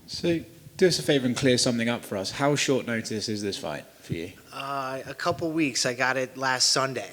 So do us a favour and clear something up for us. How short notice is this fight for you? A couple weeks. I got it last Sunday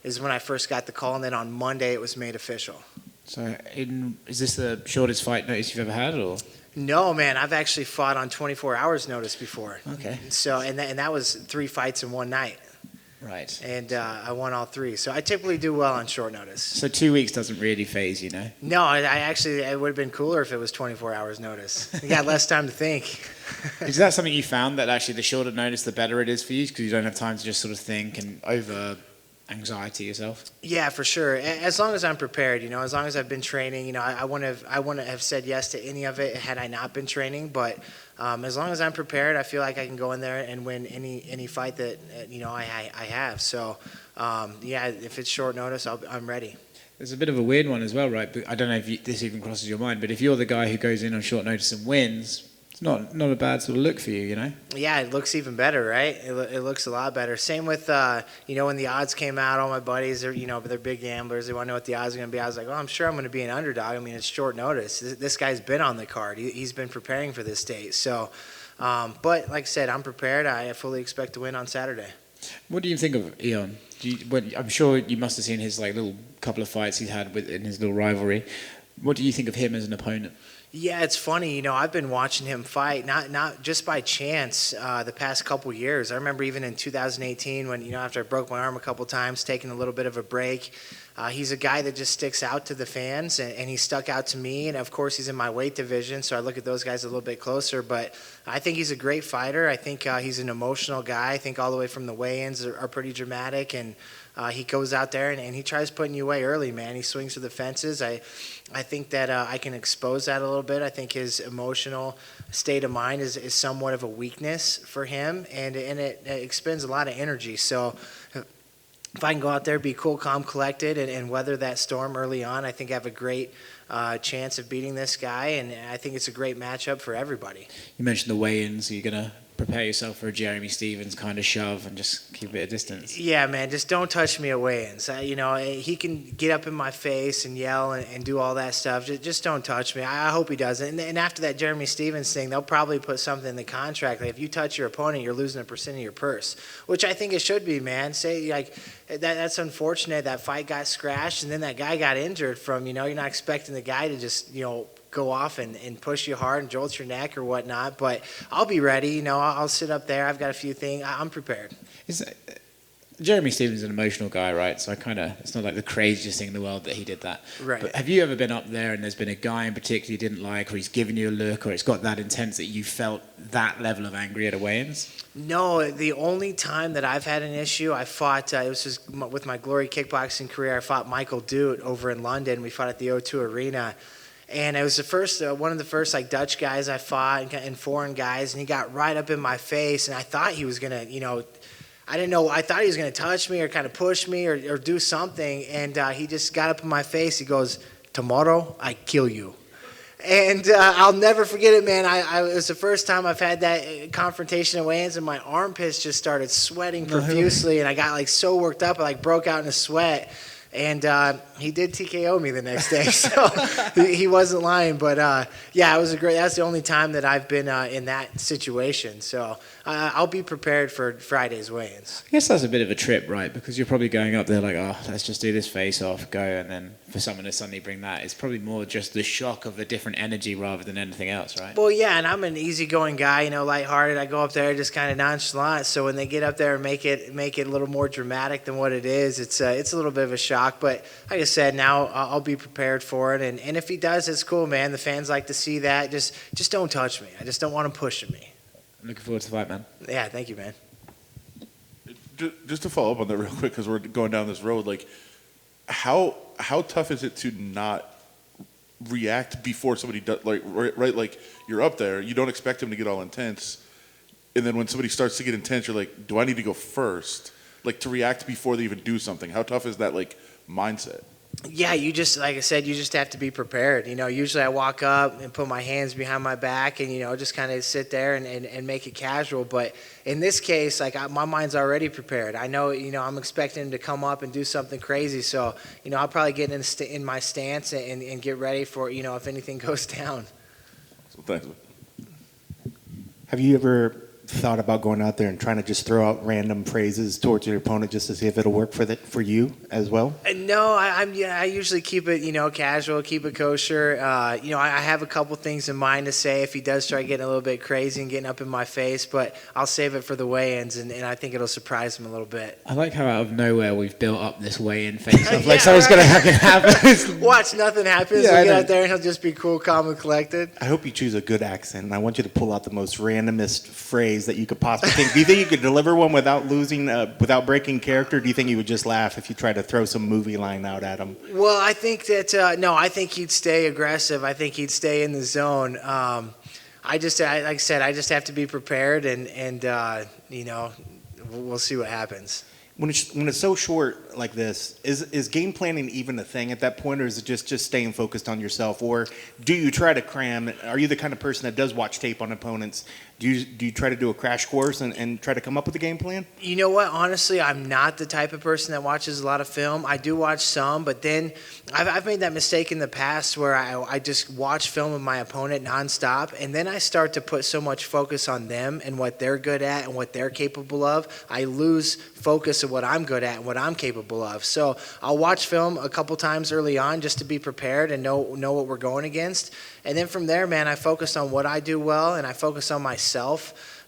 is when I first got the call, and then on Monday it was made official. So is this the shortest fight notice you've ever had, or? No, man, I've actually fought on 24 hours notice before. Okay. So, and that was 3 fights in one night. Right. And I won all 3. So I typically do well on short notice. So 2 weeks doesn't really phase you, know? No, I actually, it would have been cooler if it was 24 hours notice. You got less time to think. Is that something you found, that actually the shorter notice, the better it is for you, because you don't have time to just sort of think and over anxiety yourself? Yeah, for sure. As long as I'm prepared, as long as I've been training, I wouldn't have said yes to any of it had I not been training. But as long as I'm prepared, I feel like I can go in there and win any fight that I have. So yeah, if it's short notice, I'm ready. There's a bit of a weird one as well, right? But I don't know if this even crosses your mind, but if you're the guy who goes in on short notice and wins, it's not a bad sort of look for you, Yeah, it looks even better, right? It looks a lot better. Same with, when the odds came out, all my buddies, they're big gamblers. They want to know what the odds are going to be. I was like, I'm sure I'm going to be an underdog. I mean, it's short notice. This guy's been on the card. He's been preparing for this date. So, but like I said, I'm prepared. I fully expect to win on Saturday. What do you think of Ion? I'm sure you must have seen his little couple of fights he's had in his little rivalry. What do you think of him as an opponent? Yeah, it's funny. I've been watching him fight, not just by chance, the past couple years. I remember even in 2018 when, after I broke my arm a couple times, taking a little bit of a break. He's a guy that just sticks out to the fans, and he stuck out to me. And, of course, he's in my weight division, so I look at those guys a little bit closer. But I think he's a great fighter. I think he's an emotional guy. I think all the way from the weigh-ins are pretty dramatic. And he goes out there, and he tries putting you away early, man. He swings for the fences. I think that I can expose that a little bit. I think his emotional state of mind is somewhat of a weakness for him, and it expends a lot of energy. So if I can go out there, be cool, calm, collected, and weather that storm early on, I think I have a great chance of beating this guy, and I think it's a great matchup for everybody. You mentioned the weigh-ins. Are you going to prepare yourself for a Jeremy Stephens kind of shove and just keep it at a distance? Yeah, man, just don't touch me at weigh-ins. He can get up in my face and yell and do all that stuff. Just don't touch me. I hope he doesn't. And after that Jeremy Stephens thing, they'll probably put something in the contract. Like if you touch your opponent, you're losing 1% of your purse, which I think it should be, man. That's unfortunate. That fight got scratched, and then that guy got injured from, you're not expecting the guy to just, go off and push you hard and jolt your neck or whatnot. But I'll be ready. I'll sit up there. I've got a few things. I'm prepared. Jeremy Stephens is an emotional guy, right? So it's not like the craziest thing in the world that he did that. Right. But have you ever been up there and there's been a guy in particular you didn't like, or he's given you a look, or it's got that intense that you felt that level of angry at a weigh-ins? No, the only time that I've had an issue, I fought, it was just with my Glory kickboxing career, I fought Michael Dute over in London. We fought at the O2 Arena. And it was one of the first Dutch guys I fought and foreign guys, and he got right up in my face, and I thought he was gonna, I didn't know. I thought he was gonna touch me or kind of push me or do something, and he just got up in my face. He goes, "Tomorrow I kill you," and I'll never forget it, man. It was the first time I've had that confrontation at weigh-ins, and my armpits just started sweating profusely, and I got so worked up, I broke out in a sweat. And he did TKO me the next day, so he wasn't lying. But yeah, that's the only time that I've been in that situation. So I'll be prepared for Friday's weigh-ins. I guess that's a bit of a trip, right? Because you're probably going up there let's just do this face-off, go, and then for someone to suddenly bring that, it's probably more just the shock of a different energy rather than anything else, right? Well, yeah, and I'm an easygoing guy, lighthearted. I go up there just kind of nonchalant. So when they get up there and make it a little more dramatic than what it is, it's a little bit of a shock. But like I said, now I'll be prepared for it. And if he does, it's cool, man. The fans like to see that. Just don't touch me. I just don't want him pushing me. I'm looking forward to the fight, man. Yeah, thank you, man. Just to follow up on that real quick, because we're going down this road, how tough is it to not react before somebody does, right? You're up there, you don't expect him to get all intense, and then when somebody starts to get intense, you're like, do I need to go first? To react before they even do something. How tough is that mindset? Yeah, like I said, you just have to be prepared. Usually I walk up and put my hands behind my back and, just kind of sit there and make it casual. But in this case, my mind's already prepared. I know, I'm expecting him to come up and do something crazy. So, I'll probably get in my stance and get ready for, if anything goes down. So thanks. Have you ever thought about going out there and trying to just throw out random phrases towards your opponent just to see if it'll work for you as well? No, I usually keep it, casual, keep it kosher. I have a couple things in mind to say if he does try getting a little bit crazy and getting up in my face, but I'll save it for the weigh-ins, and I think it'll surprise him a little bit. I like how out of nowhere we've built up this weigh-in face-off. Yeah, Like something's right. going to happen. Watch, nothing happens. Yeah, We'll I get know. out there and he'll just be cool, calm, and collected. I hope you choose a good accent, and I want you to pull out the most randomest phrase that you could possibly think. Do you think you could deliver one without without breaking character? Do you think he would just laugh if you tried to throw some movie line out at him? Well, I think that no, I think he'd stay aggressive. I think he'd stay in the zone. Like I said, I just have to be prepared, and we'll see what happens. When it's so short like this, is game planning even a thing at that point, or is it just staying focused on yourself? Or do you try to cram? Are you the kind of person that does watch tape on opponents? Do you try to do a crash course and try to come up with a game plan? You know what? Honestly, I'm not the type of person that watches a lot of film. I do watch some, but then I've made that mistake in the past where I just watch film of my opponent nonstop, and then I start to put so much focus on them and what they're good at and what they're capable of. I lose focus of what I'm good at and what I'm capable of. So I'll watch film a couple times early on just to be prepared and know what we're going against. And then from there, man, I focus on what I do well, and I focus on myself.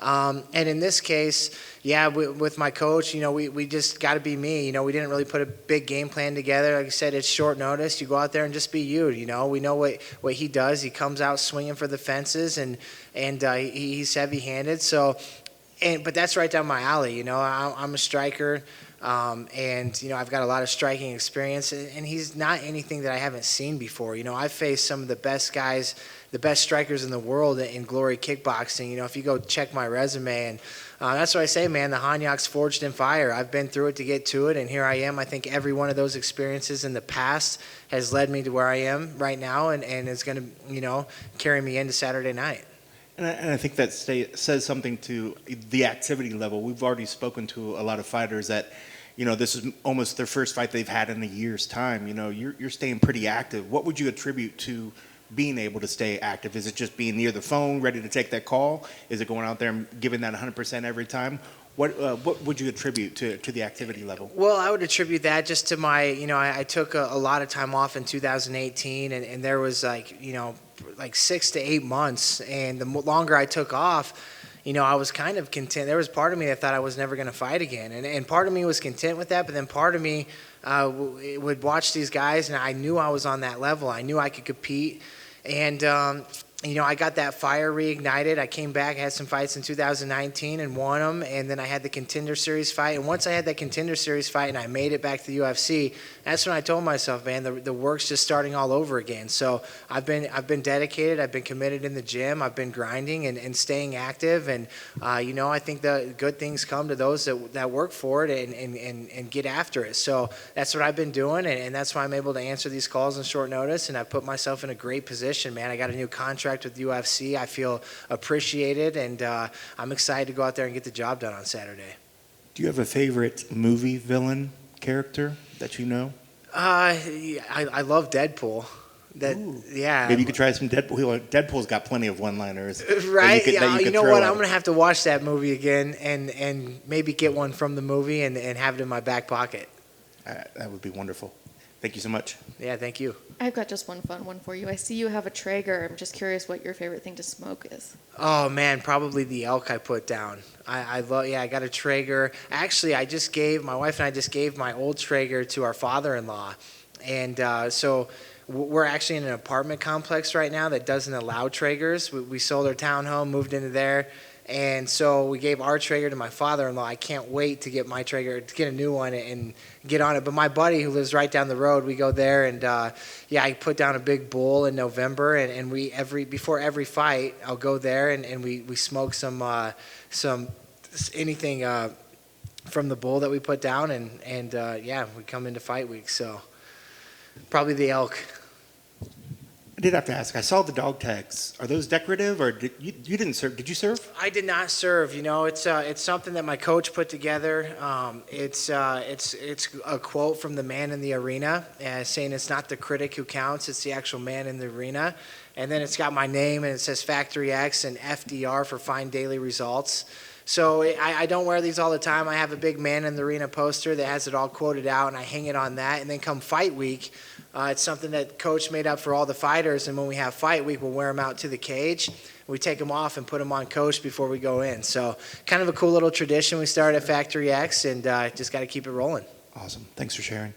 And in this case, with my coach, we just got to be me. We didn't really put a big game plan together. Like I said, it's short notice. You go out there and just be you. We know what he does. He comes out swinging for the fences, and he's heavy-handed. So, but that's right down my alley. I'm a striker. I've got a lot of striking experience, and he's not anything that I haven't seen before. I've faced some of the best guys, the best strikers in the world in Glory Kickboxing. If you go check my resume, and that's what I say, man, the Hanyak's forged in fire. I've been through it to get to it, and here I am. I think every one of those experiences in the past has led me to where I am right now, and is going to, carry me into Saturday night. And I think that says something to the activity level. We've already spoken to a lot of fighters that, this is almost their first fight they've had in a year's time. You're staying pretty active. What would you attribute to being able to stay active? Is it just being near the phone, ready to take that call? Is it going out there and giving that 100% every time? What would you attribute to the activity level? Well, I would attribute that just to my, I took a lot of time off in 2018, and there was like 6 to 8 months, and the longer I took off, I was kind of content. There was part of me that thought I was never going to fight again, and part of me was content with that, but then part of me would watch these guys, and I knew I was on that level. I knew I could compete, and I got that fire reignited. I came back, had some fights in 2019 and won them, and then I had the Contender Series fight. And once I had that Contender Series fight and I made it back to the UFC, that's when I told myself, man, the work's just starting all over again. So I've been dedicated. I've been committed in the gym. I've been grinding and staying active. And I think the good things come to those that work for it and get after it. So that's what I've been doing, and that's why I'm able to answer these calls on short notice. And I put myself in a great position, man. I got a new contract with the UFC. I feel appreciated, and I'm excited to go out there and get the job done on Saturday. Do you have a favorite movie villain character that you know? I love Deadpool. Yeah. Maybe you could try some Deadpool. Deadpool's got plenty of one-liners. Right? You know what? I'm going to have to watch that movie again and maybe get one from the movie and have it in my back pocket. That would be wonderful. Thank you so much. Yeah, thank you. I've got just one fun one for you. I see you have a Traeger. I'm just curious what your favorite thing to smoke is. Oh, man, probably the elk I put down. I got a Traeger. Actually, my wife and I just gave my old Traeger to our father-in-law. And so we're actually in an apartment complex right now that doesn't allow Traegers. We sold our townhome, moved into there. And so we gave our Traeger to my father-in-law. I can't wait to get my Traeger, to get a new one and get on it. But my buddy who lives right down the road, we go there and I put down a big bull in November, and before every fight, I'll go there and we smoke some anything from the bull that we put down, and we come into fight week. So probably the elk. I did have to ask. I saw the dog tags. Are those decorative, or you didn't serve? Did you serve? I did not serve. You know, it's something that my coach put together. It's a quote from the man in the arena, saying it's not the critic who counts, it's the actual man in the arena. And then it's got my name, and it says Factory X and FDR for Fine Daily Results. So I don't wear these all the time. I have a big man in the arena poster that has it all quoted out, and I hang it on that. And then come fight week, it's something that coach made up for all the fighters. And when we have fight week, we'll wear them out to the cage. We take them off and put them on coach before we go in. So kind of a cool little tradition we started at Factory X, and just got to keep it rolling. Awesome. Thanks for sharing.